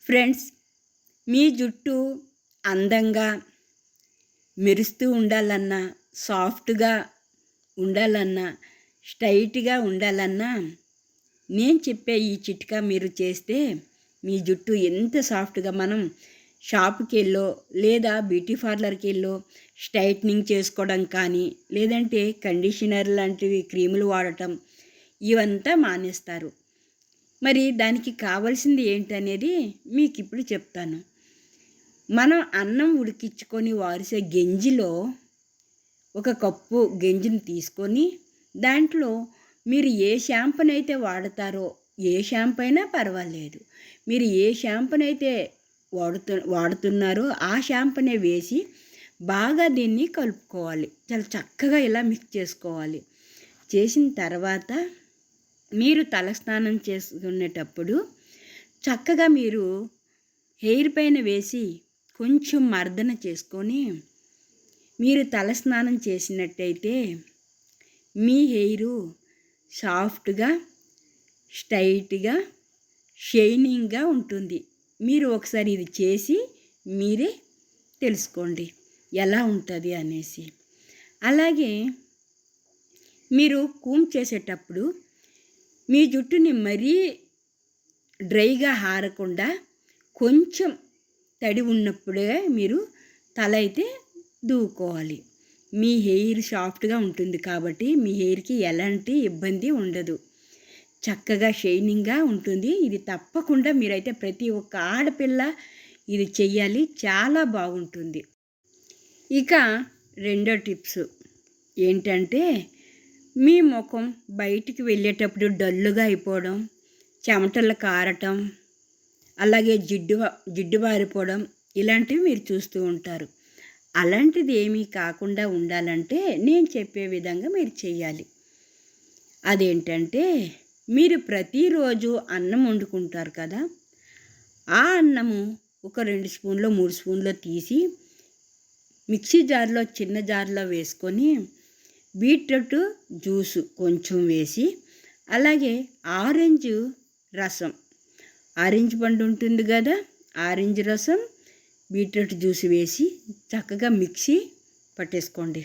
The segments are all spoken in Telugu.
ఫ్రెండ్స్, మీ జుట్టు అందంగా మెరుస్తూ ఉండాలన్నా, సాఫ్ట్గా ఉండాలన్నా, స్ట్రైట్గా ఉండాలన్నా నేను చెప్పే ఈ చిట్కా మీరు చేస్తే మీ జుట్టు ఎంత సాఫ్ట్గా మనం షాప్కి వెళ్ళో లేదా బ్యూటీ పార్లర్కి వెళ్ళో స్ట్రైట్నింగ్ చేసుకోవడం కానీ లేదంటే కండిషనర్ లాంటివి క్రీములు వాడటం ఇవంతా మానేస్తారు. మరి దానికి కావాల్సింది ఏంటనేది మీకు ఇప్పుడు చెప్తాను. మనం అన్నం ఉడికించుకొని వారిసే గెంజిలో ఒక కప్పు గెంజిని తీసుకొని దాంట్లో మీరు ఏ షాంపూనైతే వాడతారో, ఏ షాంపూ అయినా పర్వాలేదు, మీరు ఏ షాంపూనైతే వాడుతున్నారో ఆ షాంపూనే వేసి బాగా దీన్ని కలుపుకోవాలి. చాలా చక్కగా ఇలా మిక్స్ చేసుకోవాలి. చేసిన తర్వాత మీరు తలస్నానం చేసుకునేటప్పుడు చక్కగా మీరు హెయిర్ పైన వేసి కొంచెం మర్దన చేసుకొని మీరు తలస్నానం చేసినట్టయితే మీ హెయిరు సాఫ్ట్గా, స్ట్రైట్గా, షైనింగ్గా ఉంటుంది. మీరు ఒకసారి ఇది చేసి మీరే తెలుసుకోండి ఎలా ఉంటుంది అనేసి. అలాగే మీరు కూమ్ చేసేటప్పుడు మీ జుట్టుని మరీ డ్రైగా ఆరకుండా కొంచెం తడి ఉన్నప్పుడే మీరు తల అయితే దువ్వుకోవాలి. మీ హెయిర్ సాఫ్ట్గా ఉంటుంది కాబట్టి మీ హెయిర్కి ఎలాంటి ఇబ్బంది ఉండదు, చక్కగా షైనింగ్గా ఉంటుంది. ఇది తప్పకుండా మీరైతే ప్రతి ఒక్క ఆడపిల్ల ఇది చెయ్యాలి, చాలా బాగుంటుంది. ఇక రెండో టిప్స్ ఏంటంటే, మీ ముఖం బయటికి వెళ్ళేటప్పుడు డల్లుగా అయిపోవడం, చెమటలు కారటం, అలాగే జిడ్డు బారిపోవడం ఇలాంటివి మీరు చూస్తూ ఉంటారు. అలాంటిది ఏమీ కాకుండా ఉండాలంటే నేను చెప్పే విధంగా మీరు చేయాలి. అదేంటంటే, మీరు ప్రతిరోజు అన్నం వండుకుంటారు కదా, ఆ అన్నము ఒక 2 స్పూన్లో 3 స్పూన్లో తీసి మిక్సీ జార్లో చిన్న జార్లో వేసుకొని బీట్రూట్ జ్యూసు కొంచెం వేసి, అలాగే ఆరెంజ్ రసం, ఆరెంజ్ పండు ఉంటుంది కదా, ఆరెంజ్ రసం, బీట్రూట్ జ్యూస్ వేసి చక్కగా మిక్సీ పట్టేసుకోండి.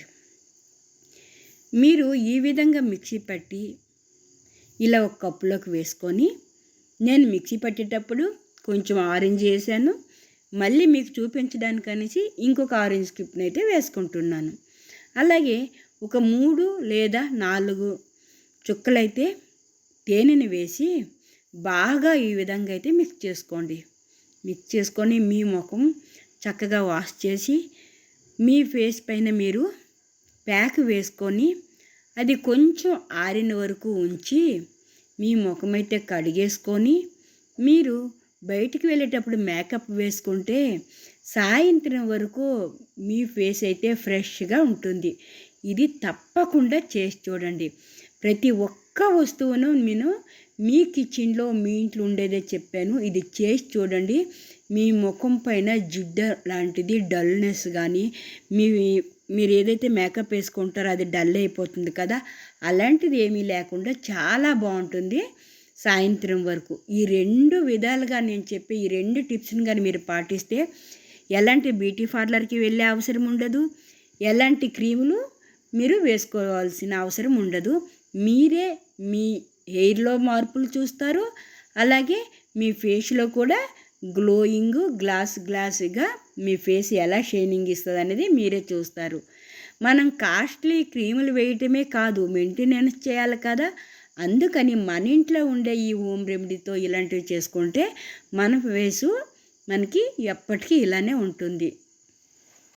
మీరు ఈ విధంగా మిక్సీ పట్టి ఇలా ఒక కప్పులోకి వేసుకొని, నేను మిక్సీ పట్టేటప్పుడు కొంచెం ఆరెంజ్ వేసాను, మళ్ళీ మీకు చూపించడానికి అనేసి ఇంకొక ఆరెంజ్ స్కిప్ని అయితే వేసుకుంటున్నాను. అలాగే ఒక 3 లేదా 4 చుక్కలైతే తేనెని వేసి బాగా ఈ విధంగా అయితే మిక్స్ చేసుకోండి. మిక్స్ చేసుకొని మీ ముఖం చక్కగా వాష్ చేసి మీ ఫేస్ పైన మీరు ప్యాక్ వేసుకొని అది కొంచెం ఆరిన వరకు ఉంచి మీ ముఖం అయితే కడిగేసుకొని మీరు బయటికి వెళ్ళేటప్పుడు మేకప్ వేసుకుంటే సాయంత్రం వరకు మీ ఫేస్ అయితే ఫ్రెష్గా ఉంటుంది. ఇది తప్పకుండా చేసి చూడండి. ప్రతి ఒక్క వస్తువును నేను మీ కిచెన్లో మీ ఇంట్లో ఉండేదే చెప్పాను. ఇది చేసి చూడండి. మీ ముఖం పైన జిడ్డు లాంటిది డల్నెస్ కానీ మీరు ఏదైతే మేకప్ వేసుకుంటారో అది డల్ అయిపోతుంది కదా, అలాంటిది ఏమీ లేకుండా చాలా బాగుంటుంది సాయంత్రం వరకు. ఈ 2 విధాలుగా నేను చెప్పే ఈ 2 టిప్స్ని కానీ మీరు పాటిస్తే ఎలాంటి బ్యూటీ పార్లర్కి వెళ్ళే అవసరం ఉండదు, ఎలాంటి క్రీములు మీరు వేసుకోవాల్సిన అవసరం ఉండదు. మీరే మీ హెయిర్లో మార్పులు చూస్తారు, అలాగే మీ ఫేస్లో కూడా గ్లోయింగ్ గ్లాస్గా మీ ఫేస్ ఎలా షైనింగ్ ఇస్తుంది అనేది మీరే చూస్తారు. మనం కాస్ట్లీ క్రీములు వేయటమే కాదు, మెయింటెనెన్స్ చేయాలి కదా. అందుకని మన ఇంట్లో ఉండే ఈ హోమ్ రెమెడీతో ఇలాంటివి చేసుకుంటే మన ఫేసు మనకి ఎప్పటికీ ఇలానే ఉంటుంది.